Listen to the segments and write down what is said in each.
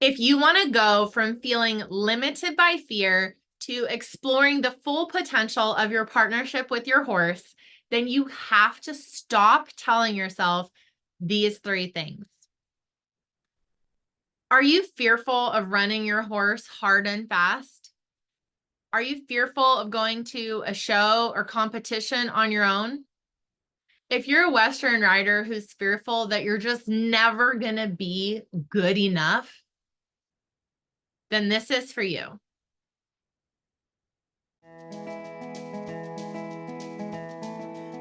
If you want to go from feeling limited by fear to exploring the full potential of your partnership with your horse, then you have to stop telling yourself these three things. Are you fearful of running your horse hard and fast? Are you fearful of going to a show or competition on your own? If you're a Western rider who's fearful that you're just never going to be good enough, then this is for you.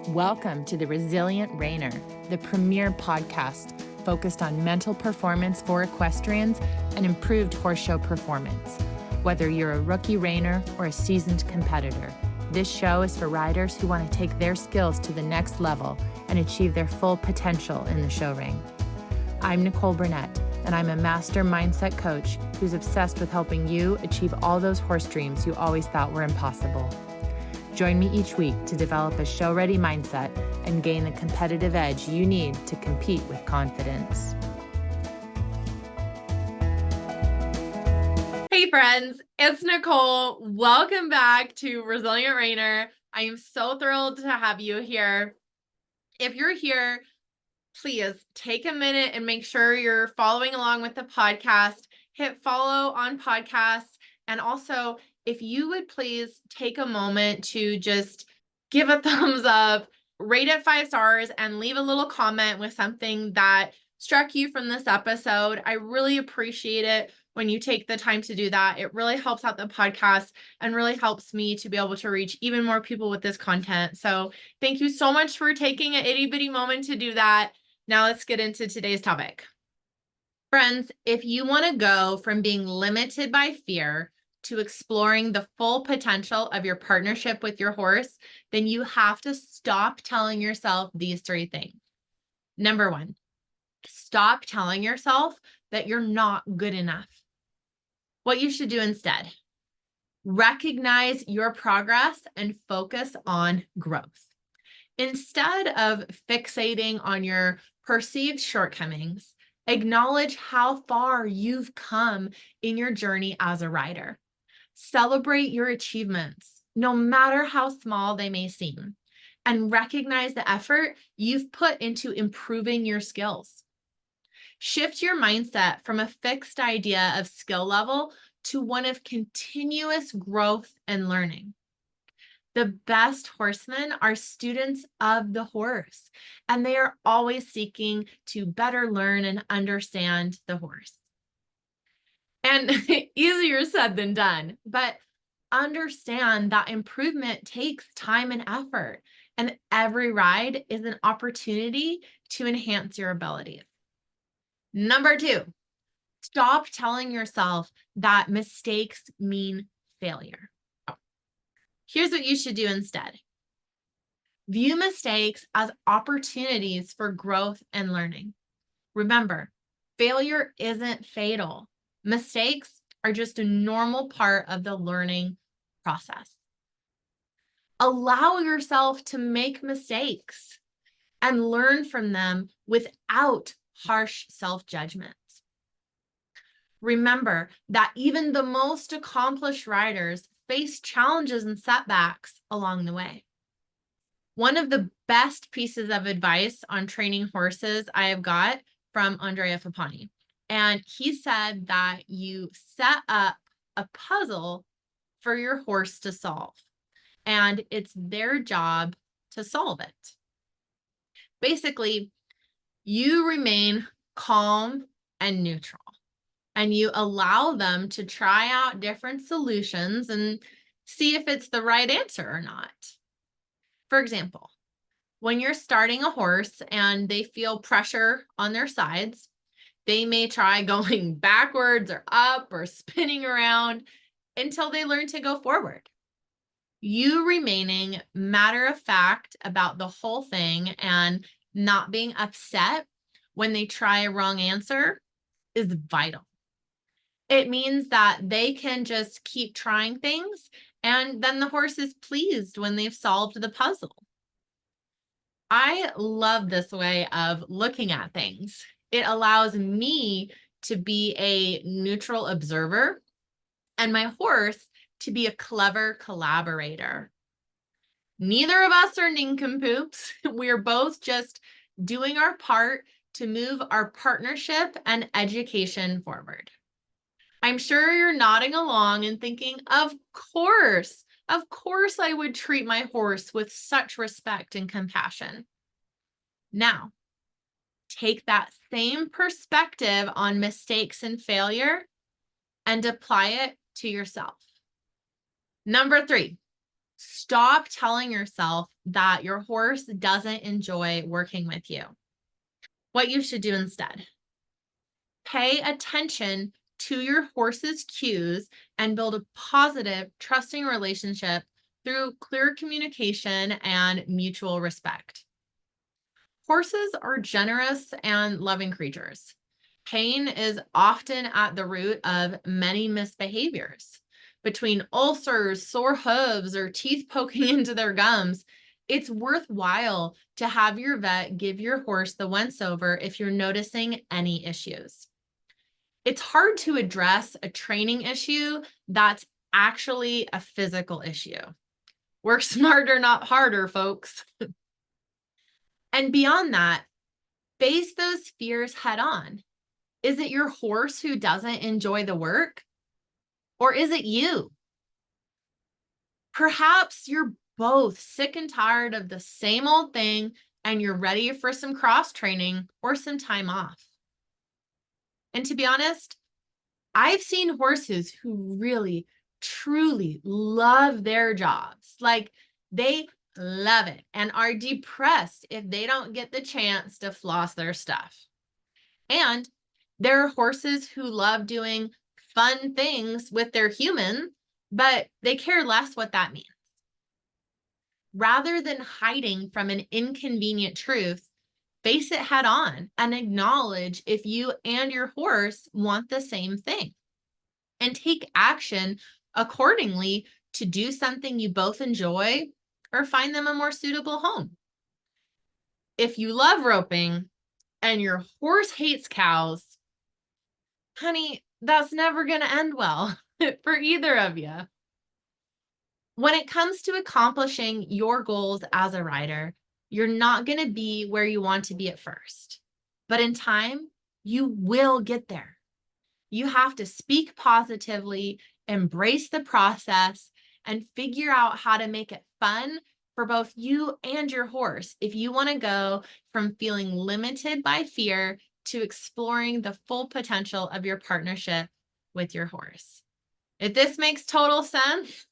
Welcome to the Resilient Reiner, the premier podcast focused on mental performance for equestrians and improved horse show performance. Whether you're a rookie reiner or a seasoned competitor, this show is for riders who want to take their skills to the next level and achieve their full potential in the show ring. I'm Nicole Burnett, and I'm a master mindset coach who's obsessed with helping you achieve all those horse dreams you always thought were impossible. Join me each week to develop a show-ready mindset and gain the competitive edge you need to compete with confidence. Hey friends, it's Nicole. Welcome back to Resilient Reiner. I am so thrilled to have you here. If you're here, please take a minute and make sure you're following along with the podcast. Hit follow on podcasts. And also, if you would please take a moment to just give a thumbs up, rate it 5 stars, and leave a little comment with something that struck you from this episode. I really appreciate it when you take the time to do that. It really helps out the podcast and really helps me to be able to reach even more people with this content. So thank you so much for taking an itty bitty moment to do that. Now let's get into today's topic. Friends, if you want to go from being limited by fear to exploring the full potential of your partnership with your horse, then you have to stop telling yourself these 3 things. Number 1, stop telling yourself that you're not good enough. What you should do instead, recognize your progress and focus on growth. Instead of fixating on your perceived shortcomings, acknowledge how far you've come in your journey as a rider. Celebrate your achievements, no matter how small they may seem, and recognize the effort you've put into improving your skills. Shift your mindset from a fixed idea of skill level to one of continuous growth and learning. The best horsemen are students of the horse, and they are always seeking to better learn and understand the horse. And easier said than done, but understand that improvement takes time and effort, and every ride is an opportunity to enhance your abilities. Number 2, stop telling yourself that mistakes mean failure. Here's what you should do instead. View mistakes as opportunities for growth and learning. Remember, failure isn't fatal. Mistakes are just a normal part of the learning process. Allow yourself to make mistakes and learn from them without harsh self-judgment. Remember that even the most accomplished riders face challenges and setbacks along the way. One of the best pieces of advice on training horses I have got from Andrea Fapani. And he said that you set up a puzzle for your horse to solve, and it's their job to solve it. Basically, you remain calm and neutral, and you allow them to try out different solutions and see if it's the right answer or not. For example, when you're starting a horse and they feel pressure on their sides, they may try going backwards or up or spinning around until they learn to go forward. You remaining matter of fact about the whole thing and not being upset when they try a wrong answer is vital. It means that they can just keep trying things, and then the horse is pleased when they've solved the puzzle. I love this way of looking at things. It allows me to be a neutral observer, and my horse to be a clever collaborator. Neither of us are nincompoops. We're both just doing our part to move our partnership and education forward. I'm sure you're nodding along and thinking, of course I would treat my horse with such respect and compassion. Now, take that same perspective on mistakes and failure and apply it to yourself. Number 3, stop telling yourself that your horse doesn't enjoy working with you. What you should do instead: pay attention to your horse's cues and build a positive, trusting relationship through clear communication and mutual respect. Horses are generous and loving creatures. Pain is often at the root of many misbehaviors. Between ulcers, sore hooves, or teeth poking into their gums, it's worthwhile to have your vet give your horse the once over if you're noticing any issues. It's hard to address a training issue that's actually a physical issue. Work smarter, not harder, folks. And beyond that, face those fears head on. Is it your horse who doesn't enjoy the work? Or is it you? Perhaps you're both sick and tired of the same old thing and you're ready for some cross training or some time off. And to be honest, I've seen horses who really, truly love their jobs. Like, they love it and are depressed if they don't get the chance to floss their stuff. And there are horses who love doing fun things with their human, but they care less what that means. Rather than hiding from an inconvenient truth, face it head on and acknowledge if you and your horse want the same thing, and take action accordingly to do something you both enjoy or find them a more suitable home. If you love roping and your horse hates cows, honey, that's never going to end well for either of you. When it comes to accomplishing your goals as a rider, you're not going to be where you want to be at first, but in time, you will get there. You have to speak positively, embrace the process, and figure out how to make it fun for both you and your horse if you want to go from feeling limited by fear to exploring the full potential of your partnership with your horse. If this makes total sense,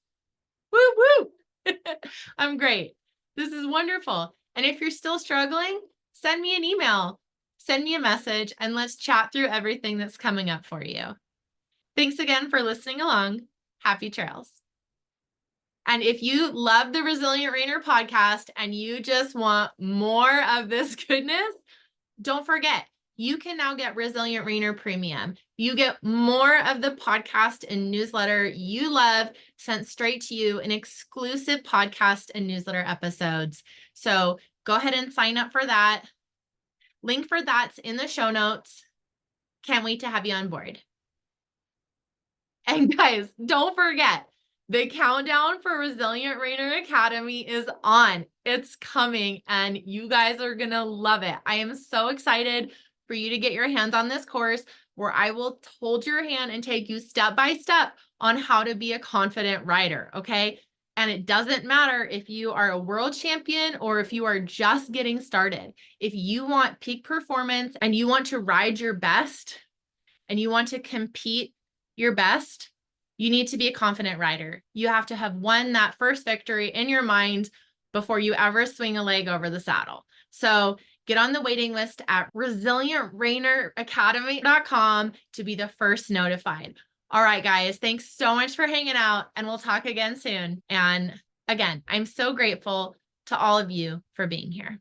woo woo, I'm great. This is wonderful. And if you're still struggling, send me an email, send me a message, and let's chat through everything that's coming up for you. Thanks again for listening along. Happy trails. And if you love the Resilient Rainer podcast and you just want more of this goodness, don't forget, you can now get Resilient Rainer Premium. You get more of the podcast and newsletter you love sent straight to you in exclusive podcast and newsletter episodes. So go ahead and sign up for that. Link for that's in the show notes. Can't wait to have you on board. And guys, don't forget, the countdown for Resilient Rainer Academy is on. It's coming and you guys are going to love it. I am so excited for you to get your hands on this course where I will hold your hand and take you step by step on how to be a confident rider, okay? And it doesn't matter if you are a world champion or if you are just getting started. If you want peak performance and you want to ride your best and you want to compete your best, you need to be a confident rider. You have to have won that first victory in your mind before you ever swing a leg over the saddle. So get on the waiting list at resilientraineracademy.com to be the first notified. All right, guys, thanks so much for hanging out and we'll talk again soon. And again, I'm so grateful to all of you for being here.